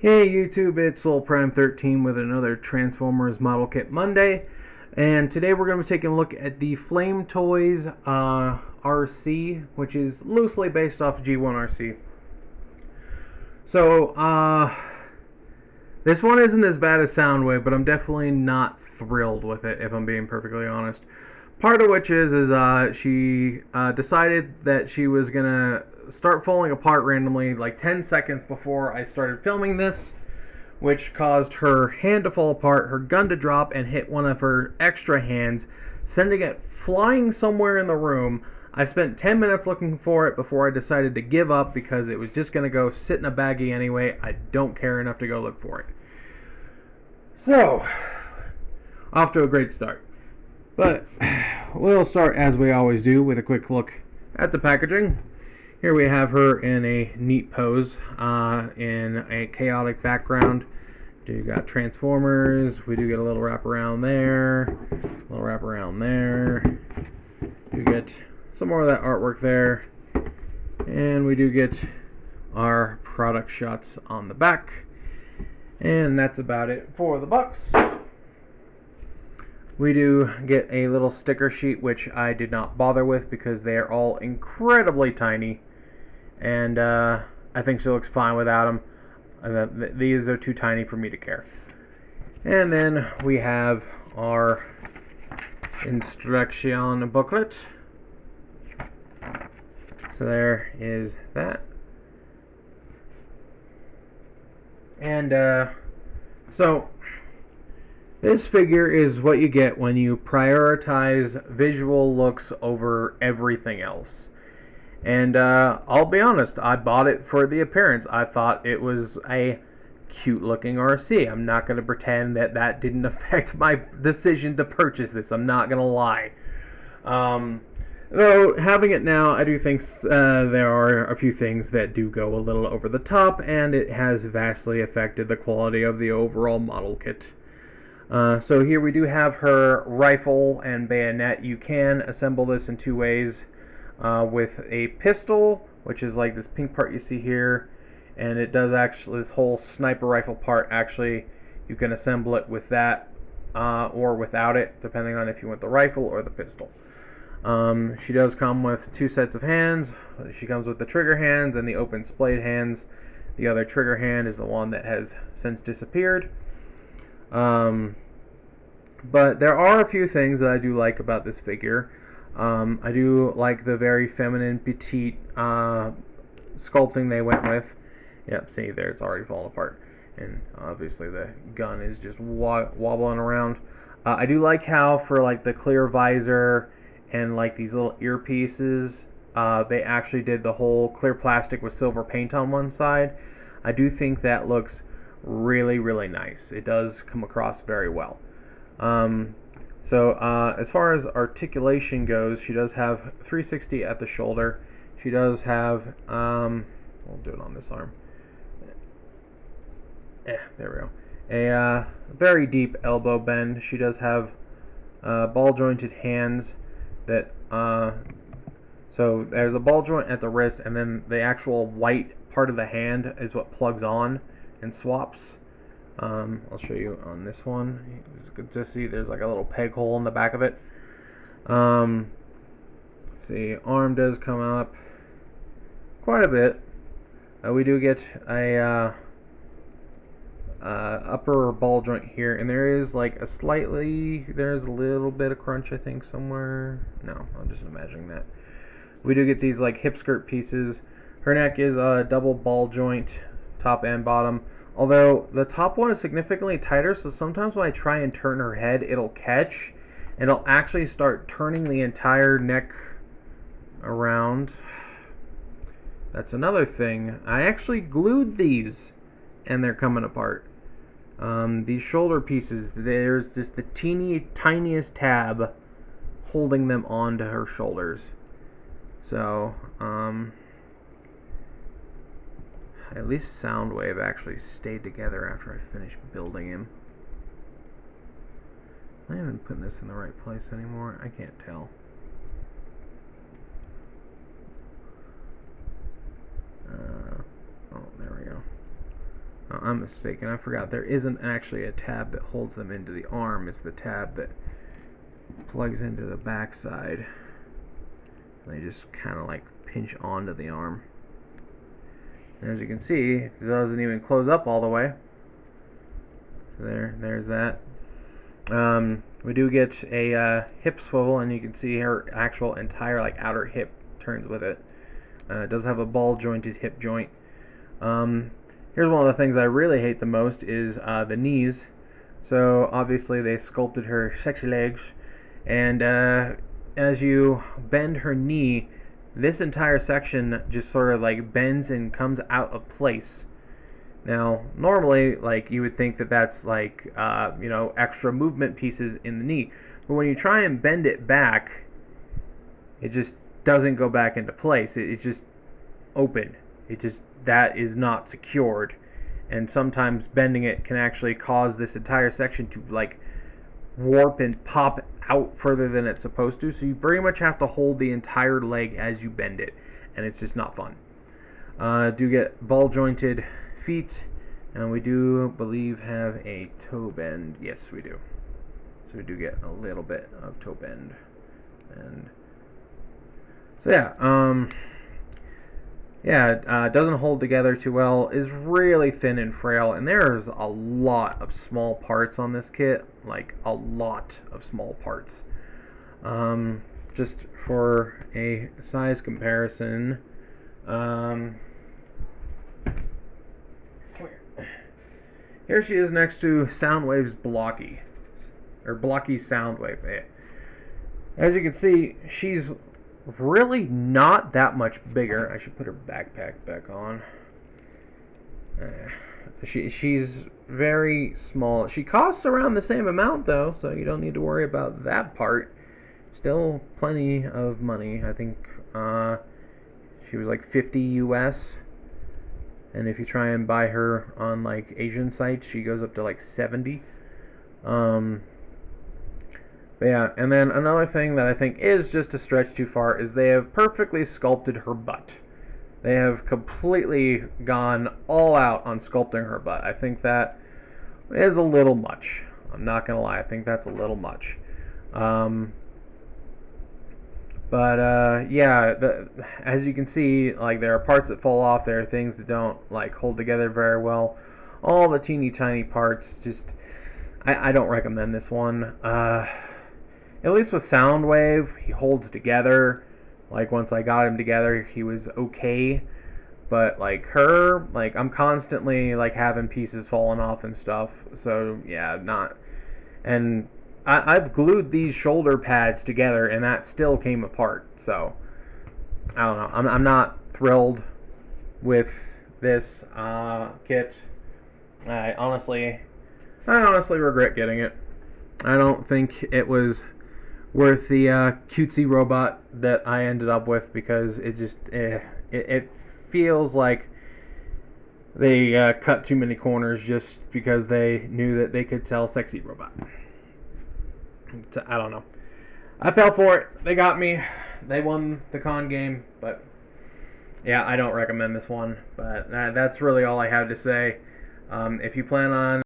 Hey YouTube, it's Prime13 with another Transformers Model Kit Monday, and today we're going to be taking a look at the flametoys RC, which is loosely based off G1 RC. So, this one isn't as bad as Soundwave, but I'm definitely not thrilled with it, if I'm being perfectly honest. Part of which is she decided that she was gonna start falling apart randomly like 10 seconds before I started filming this, which caused her hand to fall apart, her gun to drop and hit one of her extra hands, sending it flying somewhere in the room. I spent 10 minutes looking for it before I decided to give up because it was just gonna go sit in a baggie anyway. I don't care enough to go look for it. So, off to a great start. But we'll start, as we always do, with a quick look at the packaging. Here we have her in a neat pose in a chaotic background. You got Transformers. We do get a little wrap around there, a little wrap around there. You get some more of that artwork there, and we do get our product shots on the back. And that's about it for the box. We do get a little sticker sheet, which I did not bother with because they are all incredibly tiny, and I think she looks fine without them. These are too tiny for me to care. And then we have our instruction booklet. So there is that. And so this figure is what you get when you prioritize visual looks over everything else. And I'll be honest, I bought it for the appearance. I thought it was a cute looking RC. I'm not going to pretend that that didn't affect my decision to purchase this. I'm not going to lie. Though, having it now, I do think there are a few things that do go a little over the top, and it has vastly affected the quality of the overall model kit. So here we do have her rifle and bayonet. You can assemble this in two ways, with a pistol, which is like this pink part you see here, and it does actually, this whole sniper rifle part, actually, you can assemble it with that or without it, depending on if you want the rifle or the pistol. She does come with two sets of hands. She comes with the trigger hands and the open splayed hands. The other trigger hand is the one that has since disappeared. But there are a few things that I do like about this figure. I do like the very feminine, petite sculpting they went with. Yep, see there, it's already falling apart. And obviously the gun is just wobbling around. I do like how for like the clear visor and like these little earpieces, they actually did the whole clear plastic with silver paint on one side. I do think that looks really, really nice. It does come across very well. As far as articulation goes, she does have 360 at the shoulder. She does have, we'll do it on this arm. There we go. A very deep elbow bend. She does have ball jointed hands that, so there's a ball joint at the wrist, and then the actual white part of the hand is what plugs on and swaps. I'll show you on this one. It's good to see there's like a little peg hole in the back of it. See, arm does come up quite a bit. We do get a upper ball joint here, and there is like there's a little bit of crunch, I think, somewhere. No, I'm just imagining that. We do get these like hip skirt pieces. Her neck is a double ball joint, top and bottom. Although the top one is significantly tighter, so sometimes when I try and turn her head, it'll catch, and it'll actually start turning the entire neck around. That's another thing. I actually glued these, and they're coming apart. These shoulder pieces, there's just the tiniest tab holding them onto her shoulders. So, at least Soundwave actually stayed together after I finished building him. I haven't put this in the right place anymore. I can't tell. Oh, there we go. I'm mistaken. I forgot there isn't actually a tab that holds them into the arm. It's the tab that plugs into the backside. They just kind of like pinch onto the arm. And as you can see, it doesn't even close up all the way. So there's that. We do get a hip swivel, and you can see her actual entire like outer hip turns with it. It does have a ball jointed hip joint. Here's one of the things I really hate the most is the knees. So obviously they sculpted her sexy legs, and as you bend her knee, this entire section just sort of like bends and comes out of place. Now, normally, like you would think that that's like extra movement pieces in the knee, but when you try and bend it back, it just doesn't go back into place. It's just open. That is not secured, and sometimes bending it can actually cause this entire section to like warp and pop out further than it's supposed to. So you pretty much have to hold the entire leg as you bend it, and it's just not fun. Do get ball jointed feet, and we do believe have a toe bend. Yes, we do. So we do get a little bit of toe bend, and so it doesn't hold together too well, is really thin and frail, and there's a lot of small parts on this kit, like a lot of small parts. Just for a size comparison, here she is next to Soundwave's Blocky, or Blocky Soundwave. As you can see, she's really not that much bigger. I should put her backpack back on. She's very small. She costs around the same amount though, so you don't need to worry about that part. Still plenty of money. I think she was like 50 US, and if you try and buy her on like Asian sites, she goes up to like 70. But yeah, and then another thing that I think is just a stretch too far is they have perfectly sculpted her butt. They have completely gone all out on sculpting her butt. I think that is a little much. I'm not going to lie. I think that's a little much. As you can see, like there are parts that fall off. There are things that don't like hold together very well. All the teeny tiny parts, just I don't recommend this one. At least with Soundwave, he holds together. Like once I got him together, he was okay. But like her, like I'm constantly like having pieces falling off and stuff. So yeah, not. And I've glued these shoulder pads together, and that still came apart. So I don't know. I'm not thrilled with this kit. I honestly regret getting it. I don't think it was worth the cutesy robot that I ended up with, because it just it feels like they cut too many corners just because they knew that they could sell sexy robot. So, I don't know. I fell for it. They got me. They won the con game, but yeah, I don't recommend this one. But that's really all I have to say. If you plan on